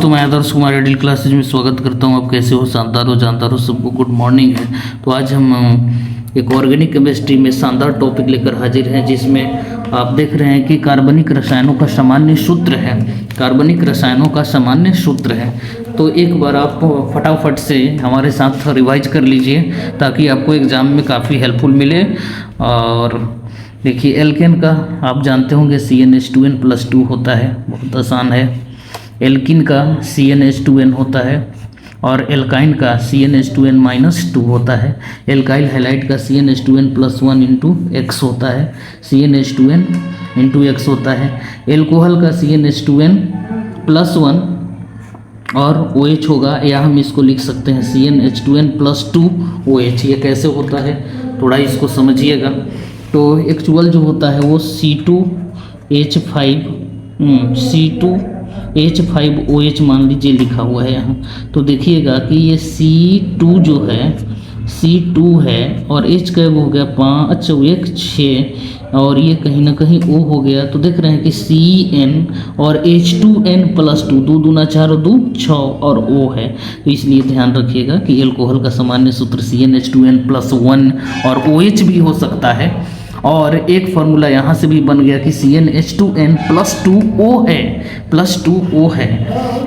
दोस्तों, मैं आदर्श कुमार एडिल क्लासेज में स्वागत करता हूं। आप कैसे हो? शानदार हो, जानदार हो, सबको गुड मॉर्निंग है। तो आज हम एक ऑर्गेनिक केमिस्ट्री में शानदार टॉपिक लेकर हाजिर हैं, जिसमें आप देख रहे हैं कि कार्बनिक रसायनों का सामान्य सूत्र है। कार्बनिक रसायनों का सामान्य सूत्र है। तो एक बार आप फटाफट से हमारे साथ रिवाइज कर लीजिए ताकि आपको एग्ज़ाम में काफ़ी हेल्पफुल मिले। और देखिए, एल्केन का आप जानते होंगे CnH2n+2 होता है, बहुत आसान है। एल्किन का CnH2n होता है और एल्काइन का CnH2n-2 होता है। एल्काइल हैलाइड का CnH2n+1 × X होता है, CnH2n × X होता है। एल्कोहल का CnH2n+1 और OH होगा, या हम इसको लिख सकते हैं CnH2n+2 OH। ये कैसे होता है थोड़ा इसको समझिएगा। तो एक्चुअल जो होता है वो C2H5OH मान लीजिए लिखा हुआ है यहाँ। तो देखिएगा कि ये C2 जो है C2 है और H का वो हो गया 5, 1, 6 और ये कहीं ना कहीं O हो गया। तो देख रहे हैं कि Cn और H2n+2, 2 दूना 4 और 2 6 और O है। तो इसलिए ध्यान रखिएगा कि एल्कोहल का सामान्य सूत्र CnH2n+1 और OH भी हो सकता है। और एक फार्मूला यहाँ से भी बन गया कि CnH2n+2O है, +2O है।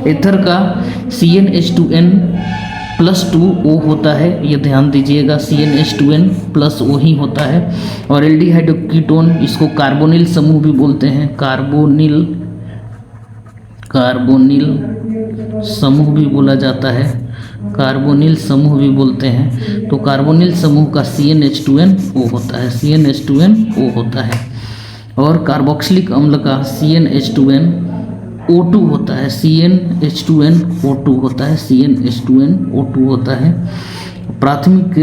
एथर का CnH2n+2O होता है, ये ध्यान दीजिएगा, CnH2n+O ही होता है। और एल्डिहाइड कीटोन, इसको कार्बोनिल समूह भी बोलते हैं, कार्बोनिल समूह भी बोला जाता है, कार्बोनिल समूह भी बोलते हैं। तो कार्बोनिल समूह का CnH2nO होता है, CnH2nO होता है। और कार्बोक्सिलिक अम्ल का CnH2nO2 होता है, CnH2nO2 होता है, CnH2nO2 होता है। प्राथमिक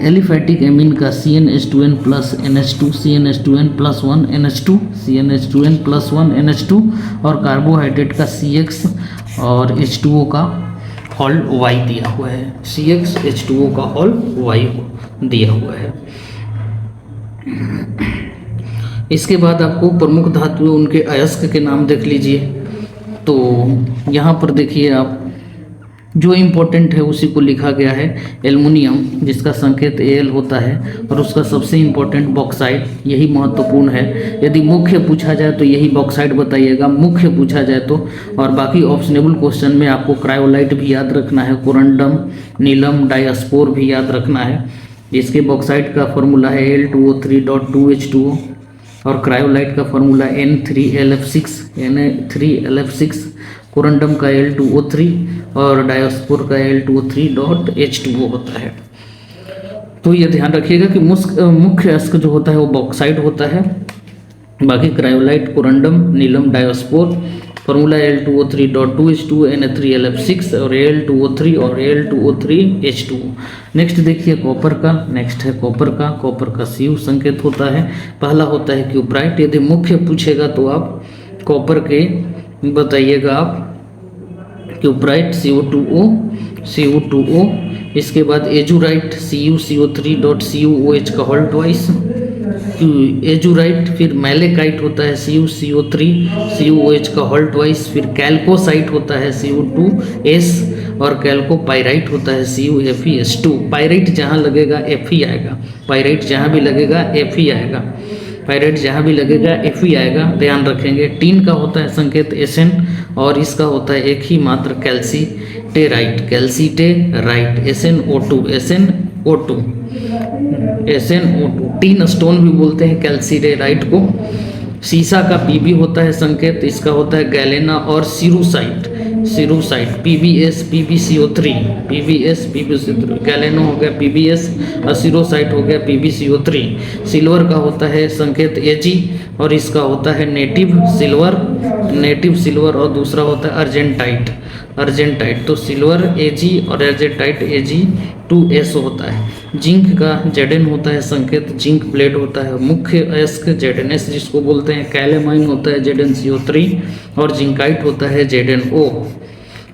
एलिफैटिक एमीन का CnH2n+NH2, CnH2n+1 NH2, CnH2n+1 NH2 और कार्बोहाइड्रेट का CX और H2O का होल Y दिया हुआ है, CXH2O का होल Y दिया हुआ है। इसके बाद आपको प्रमुख धातुएं, उनके अयस्क के नाम देख लीजिए। तो यहाँ पर देखिए आप, जो इम्पोर्टेंट है उसी को लिखा गया है। एल्युमिनियम, जिसका संकेत Al होता है, और उसका सबसे इम्पोर्टेंट बॉक्साइट, यही महत्वपूर्ण है। यदि मुख्य पूछा जाए तो यही बॉक्साइट बताइएगा, मुख्य पूछा जाए तो। और बाकी ऑप्शनेबल क्वेश्चन में आपको क्रायोलाइट भी याद रखना है, कोरंडम, नीलम, डायस्पोर भी याद रखना है। इसके बॉक्साइट का फॉर्मूला है Al2O3.2H2O और क्रायोलाइट का फॉर्मूला N3LF6, कोरंडम का Al2O3 और डायस्पोर का Al2O3.H2O होता है। तो ये ध्यान रखिएगा कि मुख्य अयस्क जो होता है वो बॉक्साइट होता है। बाकी क्रायोलाइट, कोरंडम, नीलम, डायस्पोर, फॉर्मूला Al2O3.2H2O, Na3LF6 और Al2O3 और Al2O3H2O। नेक्स्ट देखिए कॉपर का, नेक्स्ट है कॉपर का। कॉपर का Cu संकेत होता है, पहला होता है क्यूब्राइट। यदि मुख्य पूछेगा तो आप कॉपर के बताइएगा आप क्यूब्राइट CO2O। इसके बाद एजुराइट CuCO3.CuOH का होल ट्वाइस, एजुराइट। फिर मैलेकाइट होता है CuCO3CuOH का होल ट्वाइस। फिर कैल्कोसाइट होता है Cu2S और कैल्कोपाइराइट होता है CuFeS2। पाइराइट जहाँ लगेगा Fe आएगा, पाइराइट जहाँ भी लगेगा Fe आएगा, पाइराइट जहाँ भी लगेगा Fe आएगा, ध्यान रखेंगे। टीन का होता है संकेत Sn और इसका होता है एक ही मात्र कैल्सीटेराइट, SnO2। टीन स्टोन भी बोलते हैं कैल्सीटेराइट को। सीसा का Pb होता है संकेत, इसका होता है गैलेना और सिरुसाइट, PbS PbCO3, गैलेनो हो गया PbS और सिरोसाइट हो गया PbCO3। सिल्वर का होता है संकेत Ag और इसका होता है नेटिव सिल्वर और दूसरा होता है अर्जेंटाइट। तो सिल्वर Ag और अर्जेंटाइट Ag2S होता है। जिंक का Zn होता है संकेत, जिंक प्लेट होता है। मुख्य अयस्क Zns जिसको बोलते हैं, कैलेमाइन होता है ZnCO3 और जिंकाइट होता है ZnO।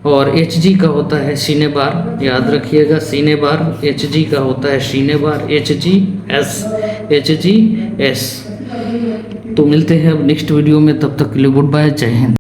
और Hg का होता है सिनेबार, याद रखिएगा सिनेबार। Hg का होता है सिनेबार, HgS। तो मिलते हैं अब नेक्स्ट वीडियो में, तब तक के लिए गुड बाय, जय हिंद।